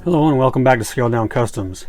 Hello and welcome back to Scale Down Customs.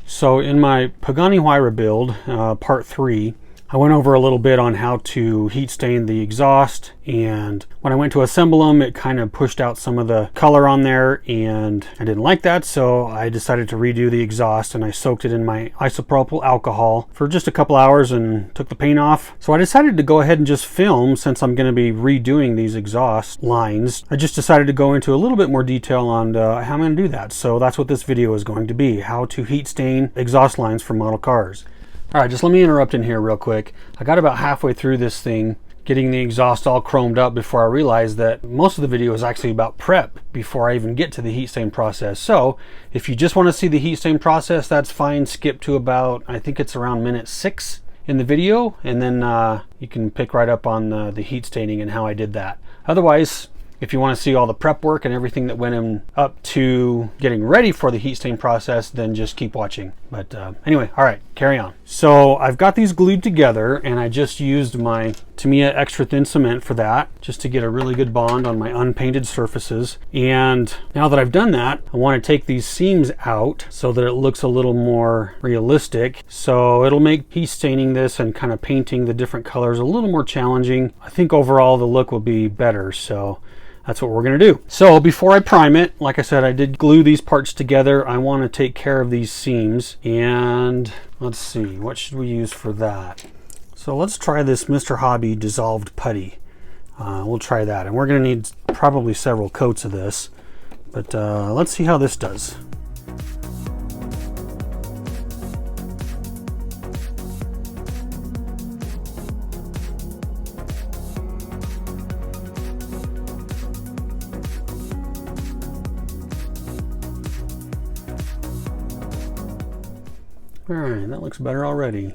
So in my Pagani Huayra build, part 3, I went over a little bit on how to heat stain the exhaust, and when I went to assemble them it kind of pushed out some of the color on there and I didn't like that, so I decided to redo the exhaust and I soaked it in my isopropyl alcohol for just a couple hours and took the paint off. So I decided to go ahead and just film, since I'm going to be redoing these exhaust lines. I just decided to go into a little bit more detail on how I'm going to do that. So that's what this video is going to be, how to heat stain exhaust lines for model cars. All right, just let me interrupt in here real quick. I got about halfway through this thing, getting the exhaust all chromed up, before I realized that most of the video is actually about prep before I even get to the heat stain process. So if you just want to see the heat stain process, that's fine. Skip to about, I think it's around minute 6 in the video, and then you can pick right up on the heat staining and how I did that. Otherwise, if you want to see all the prep work and everything that went in up to getting ready for the heat stain process, then just keep watching. But anyway, all right, carry on. So I've got these glued together and I just used my Tamiya extra thin cement for that, just to get a really good bond on my unpainted surfaces. And now that I've done that, I want to take these seams out so that it looks a little more realistic. So it'll make heat staining this and kind of painting the different colors a little more challenging. I think overall the look will be better. So that's what we're going to do. So before I prime it, like I said, I did glue these parts together. I want to take care of these seams, and let's see, what should we use for that? So let's try this Mr. Hobby dissolved putty. We'll try that, and we're going to need probably several coats of this, but let's see how this does. All right, that looks better already.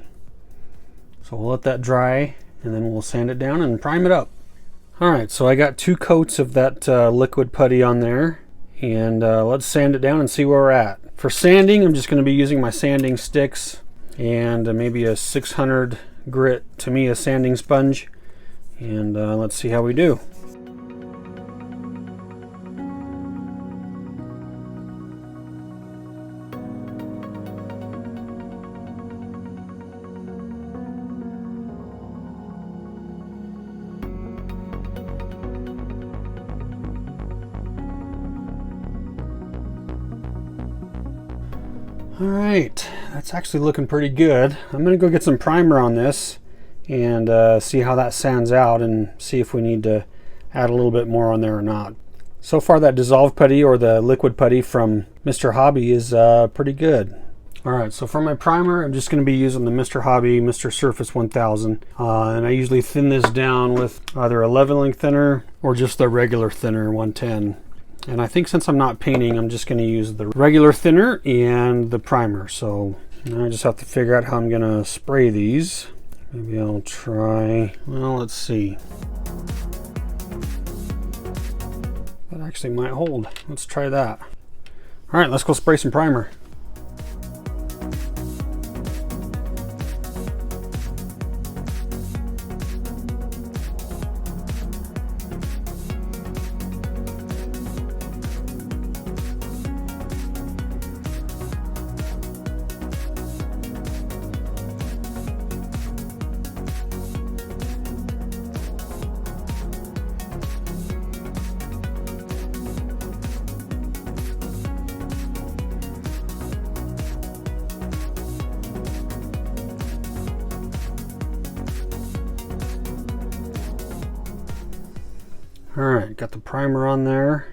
So we'll let that dry and then we'll sand it down and prime it up. All right, so I got 2 coats of that liquid putty on there, and let's sand it down and see where we're at. For sanding, I'm just going to be using my sanding sticks and maybe a 600 grit Tamiya sanding sponge, and let's see how we do. All right, that's actually looking pretty good. I'm gonna go get some primer on this and see how that sands out and see if we need to add a little bit more on there or not. So far that dissolved putty, or the liquid putty from Mr. Hobby, is pretty good. All right, so for my primer, I'm just gonna be using the Mr. Hobby Mr. Surface 1000. And I usually thin this down with either a leveling thinner or just the regular thinner 110. And I think since I'm not painting, I'm just going to use the regular thinner and the primer. So now I just have to figure out how I'm going to spray these. Maybe I'll try, well, let's see. That actually might hold. Let's try that. All right, let's go spray some primer. All right, got the primer on there.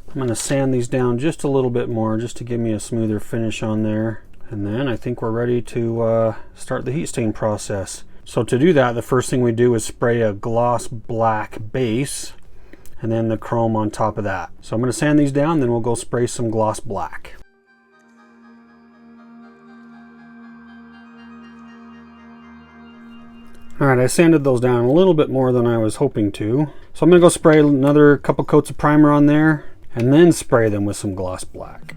I'm going to sand these down just a little bit more, just to give me a smoother finish on there. And then I think we're ready to start the heat stain process. So to do that, the first thing we do is spray a gloss black base and then the chrome on top of that. So I'm going to sand these down, then we'll go spray some gloss black. All right, I sanded those down a little bit more than I was hoping to. So I'm gonna go spray another couple coats of primer on there and then spray them with some gloss black.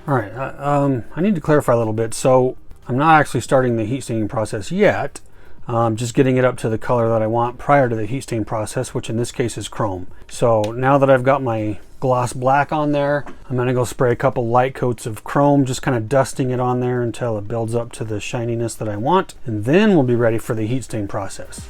All right, I need to clarify a little bit. So I'm not actually starting the heat staining process yet. Just getting it up to the color that I want prior to the heat stain process, which in this case is chrome. So now that I've got my gloss black on there, I'm gonna go spray a couple light coats of chrome, just kind of dusting it on there until it builds up to the shininess that I want. And then we'll be ready for the heat stain process.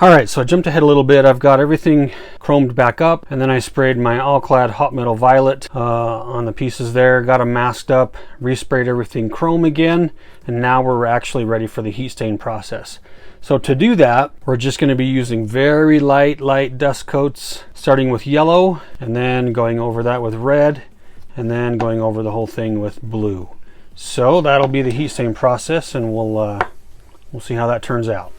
All right, so I jumped ahead a little bit. I've got everything chromed back up, and then I sprayed my All-Clad Hot Metal Violet on the pieces there, got them masked up, resprayed everything chrome again, and now we're actually ready for the heat stain process. So to do that, we're just going to be using very light dust coats, starting with yellow, and then going over that with red, and then going over the whole thing with blue. So that'll be the heat stain process, and we'll see how that turns out.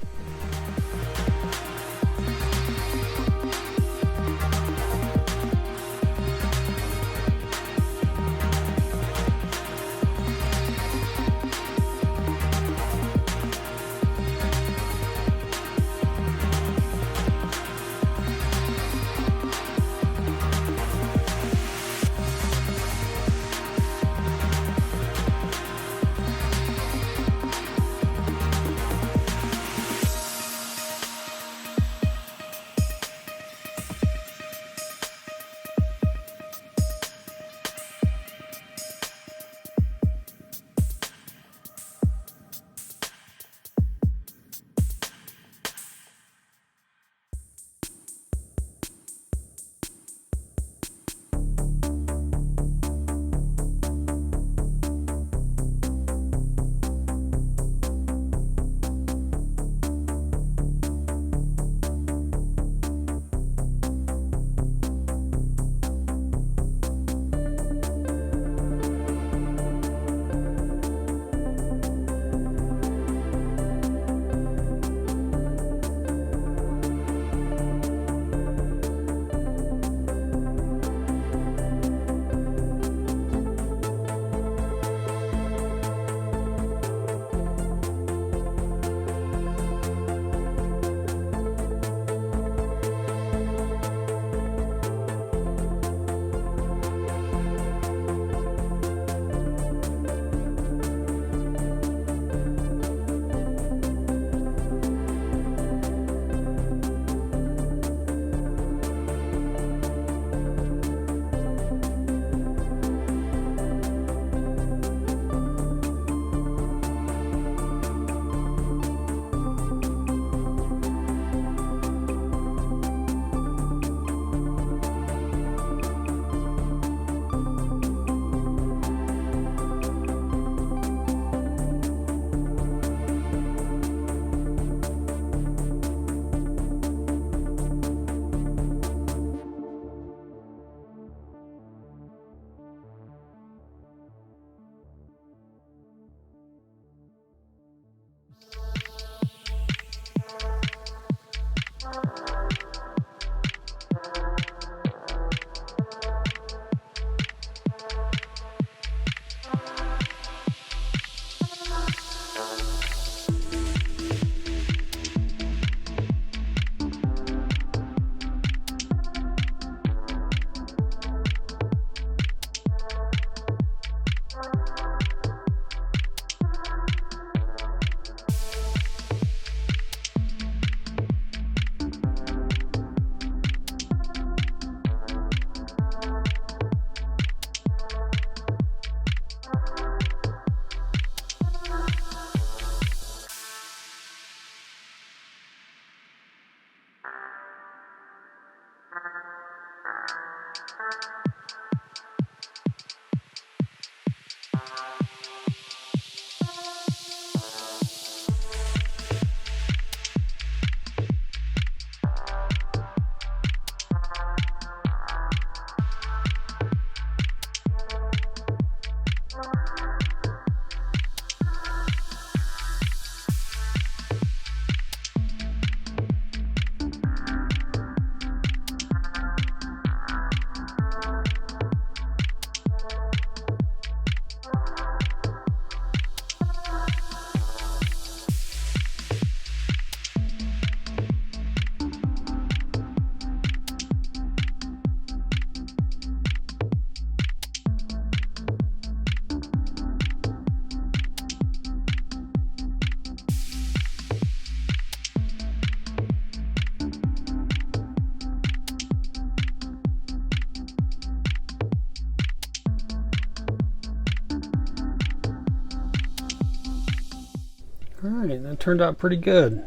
Alright, that turned out pretty good.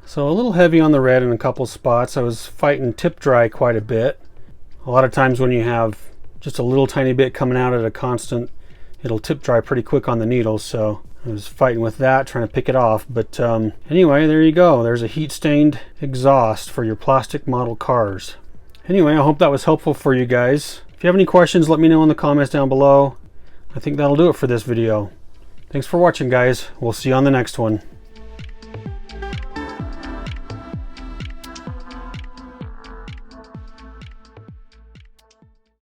So a little heavy on the red in a couple spots. I was fighting tip dry quite a bit. A lot of times when you have just a little tiny bit coming out at a constant, it'll tip dry pretty quick on the needle, so I was fighting with that, trying to pick it off. But anyway, there you go. There's a heat stained exhaust for your plastic model cars. Anyway, I hope that was helpful for you guys. If you have any questions, let me know in the comments down below. I think that'll do it for this video. Thanks for watching, guys. We'll see you on the next one.